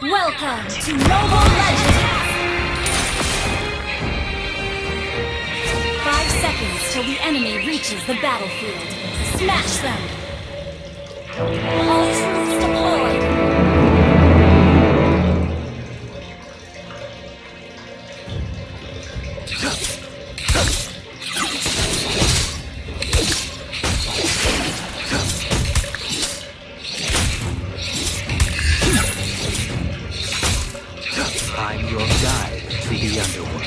Welcome to Mobile Legends! 5 seconds till the enemy reaches the battlefield. Smash them! All troops deployed! I'm your guide to the underworld.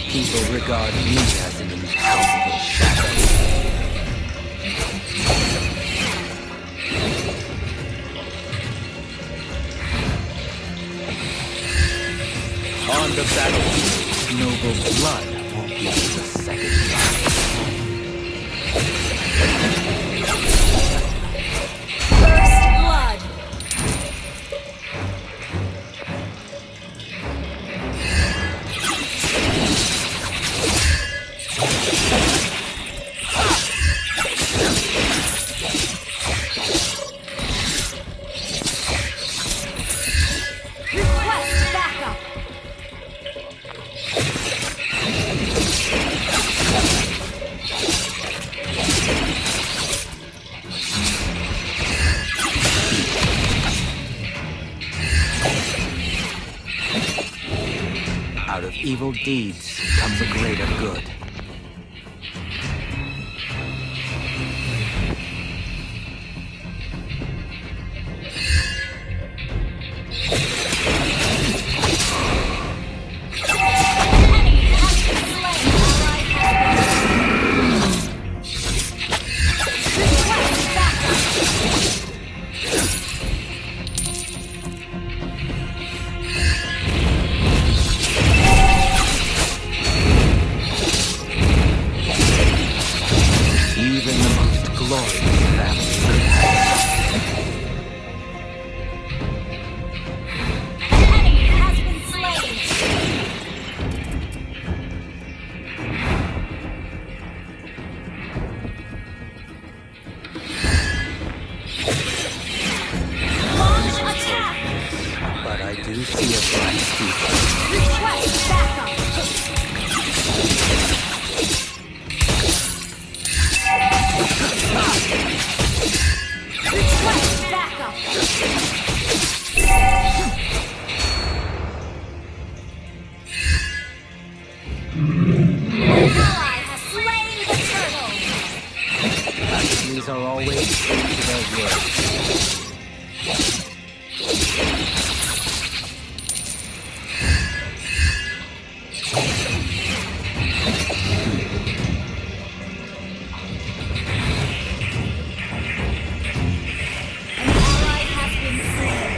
People regard me as an impalpable shadow. On the battlefield, noble blood won't be the second time. First blood! Request backup! Out of evil deeds comes a greater good. Even the most glorious family could have. An enemy has been slain! Launch attack! But I do see a bright future. Request backup! Request backup! An ally has slain the turtle! Enemies are always true to their word. An ally has been slain.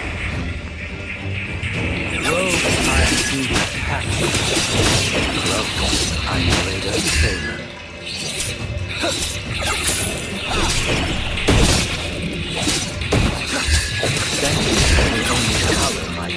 Rogue, I do have passion. Cloak, I'm Raider Sailor. Thank you for the only color my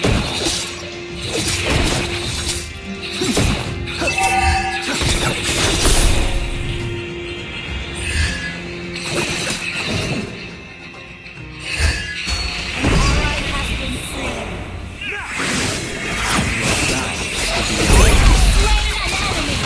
An ally has been slain. Slain an enemy!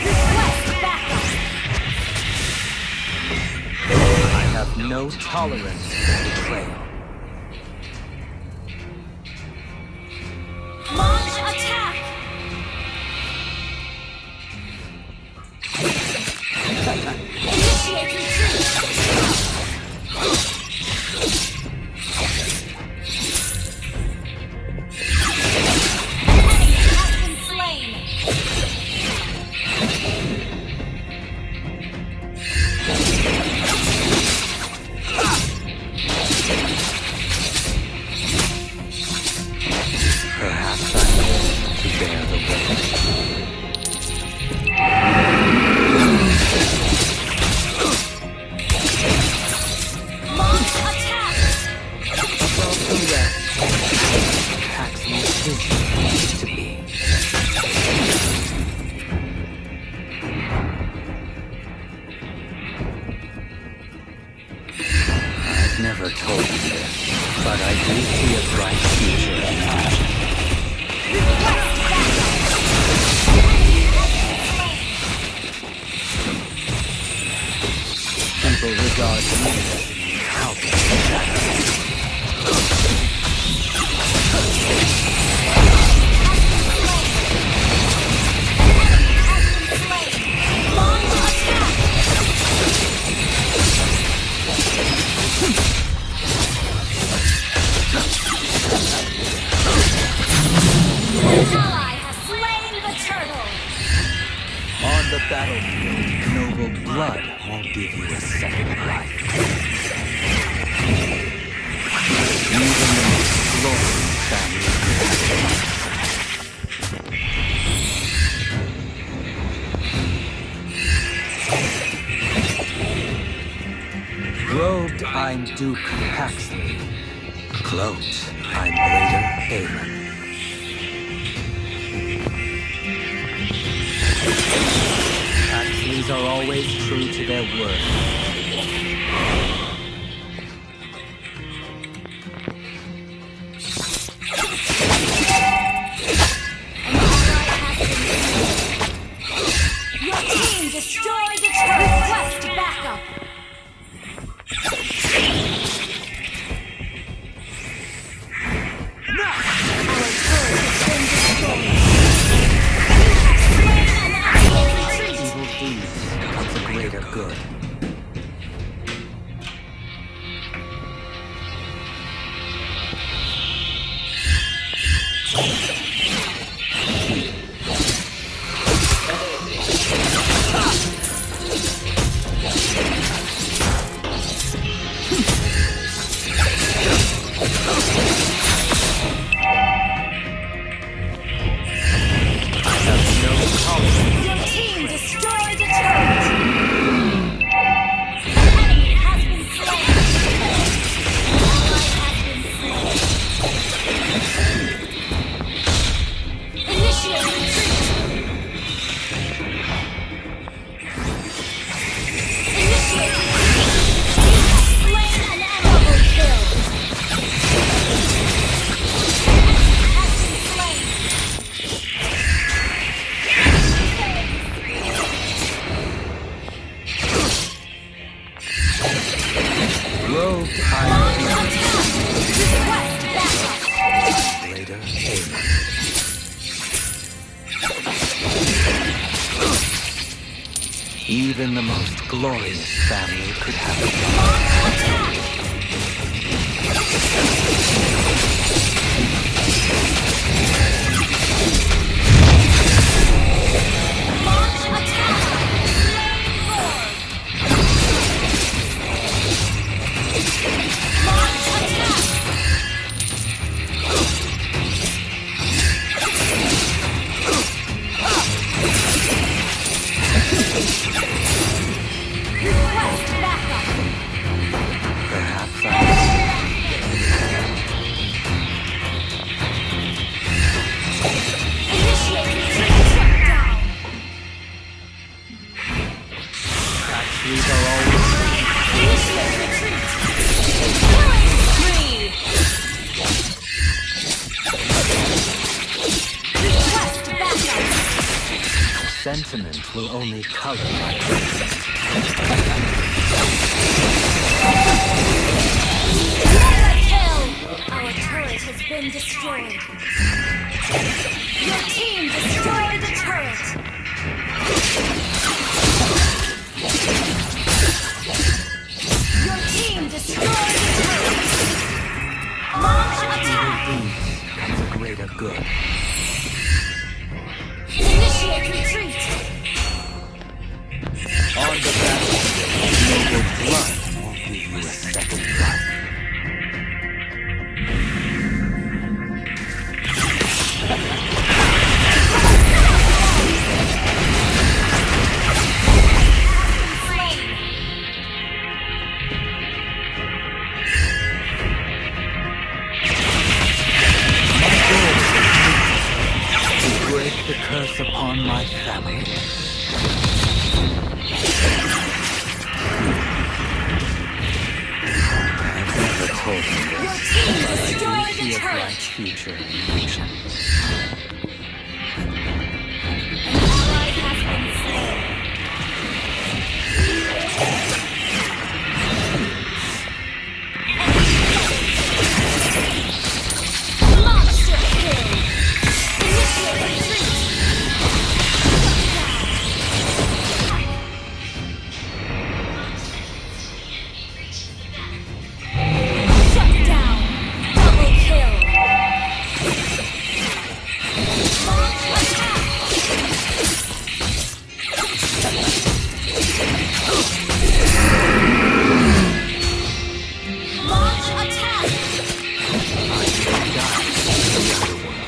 Request backup! I have no tolerance for betrayal. Launch attack! Initiate retreat! Enemy has been slain! never told me this, but I do see a bright future ahead. People regard me as an incalculable shadow. On the battlefield, noble blood won't give you a second life. Even the most glorious family Robed, I'm Duke Paxley. Cloaked, I'm Raider Aemon. Paxleys are always true to their word. Good. Even the most glorious family could have a Sentiment will only color my Our turret has been destroyed. Your team destroyed the turret. Your team destroyed the turret. Launch attack. Comes a greater good. Initiate retreat. On the battlefield, noble blood won't give you a second life. My goal is to future in vision. An ally has been slain. Monster kill! Initiate retreat! Shut down! Double kill! Launch attack! Launch attack! I shall die in the underworld.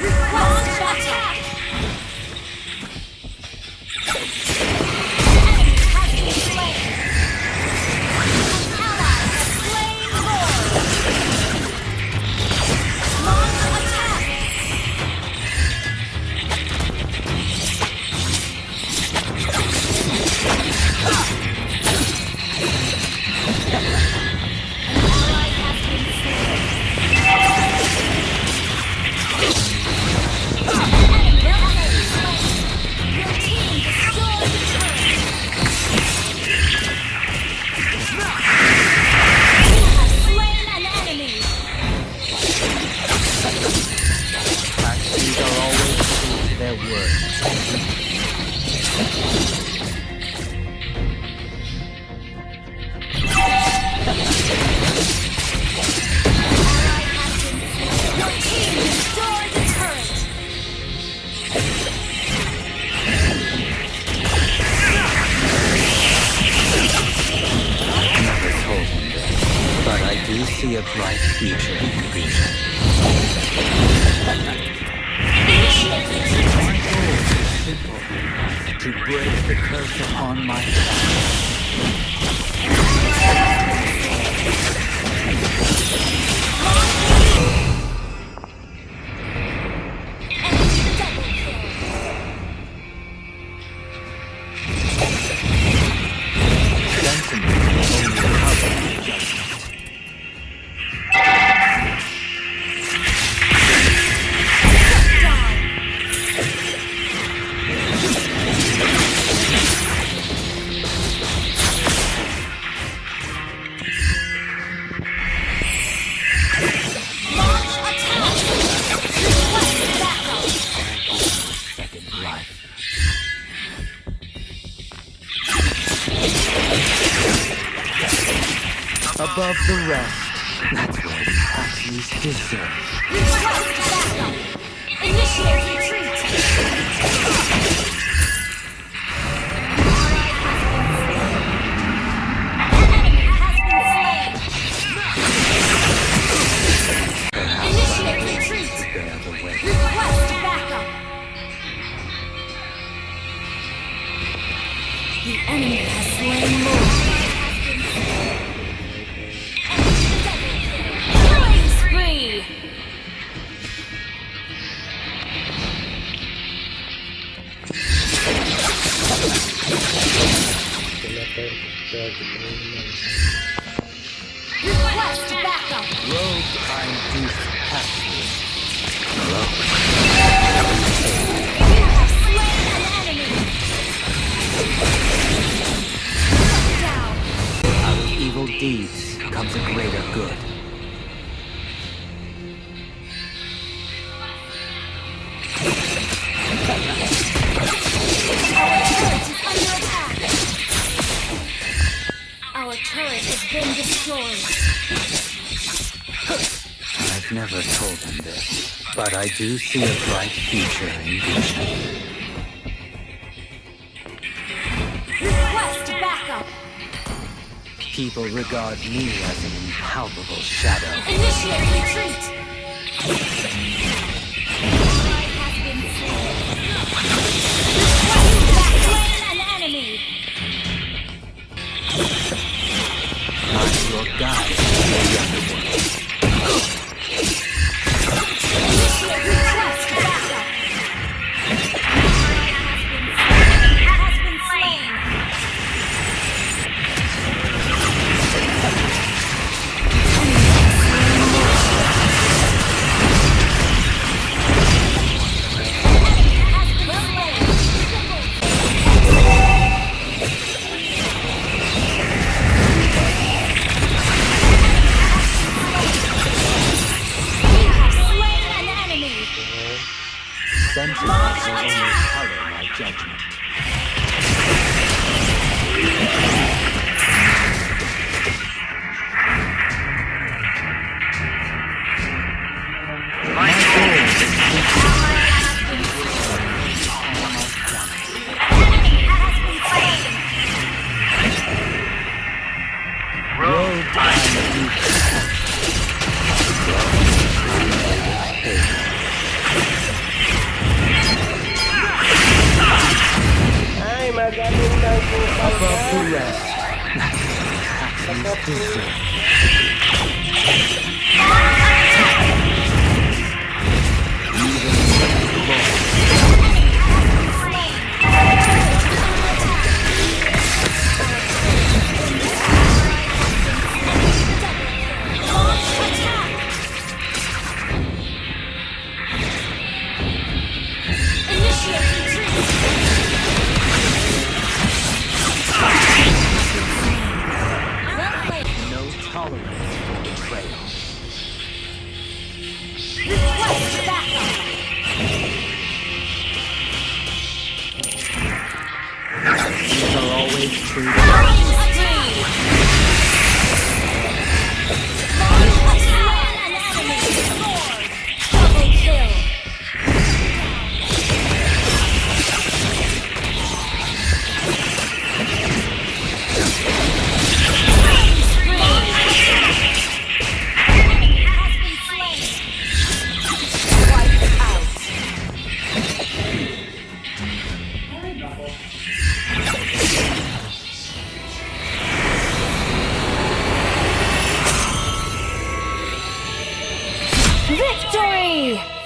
Request attack! Enemy has been slain! An ally has slain Lord! Launch attack! An ally has been slain! Enemy slain! Your team destroyed the turret! You have slain an enemy! Actions are always true to their word. Your team destroyed the turret! Never told him this, but I do see a bright future in vision. Initiate retreat! My goal is simple: to break the curse upon my family. Enemy double kill! Sentiment only covers judgment. Shut down! Launch attack! Request backup! Second life. Above the rest, that's where the Axis deserve. Request backup! Initiate retreat! An enemy has been slain! Initiate retreat! Bear the way. Request backup! The enemy has slain Lord. Killing spree! Request backup! Rogue I induce passion. You have slain an enemy! Shut down! Out of evil deeds comes a greater good. Our turret has been destroyed. I've never told him this, but I do see a bright future in vision. Request backup! People regard me as an impalpable shadow. Initiate retreat! Ally has been slain. Request slain an enemy! I'm your guide to the underworld. Initiate request backup! Ally has been slain. sentiment will only color my judgment. My goal is to Ay, magaling lang po above the pala. rest. Axis deserve. No tolerance for betrayal. These are always true. Victory!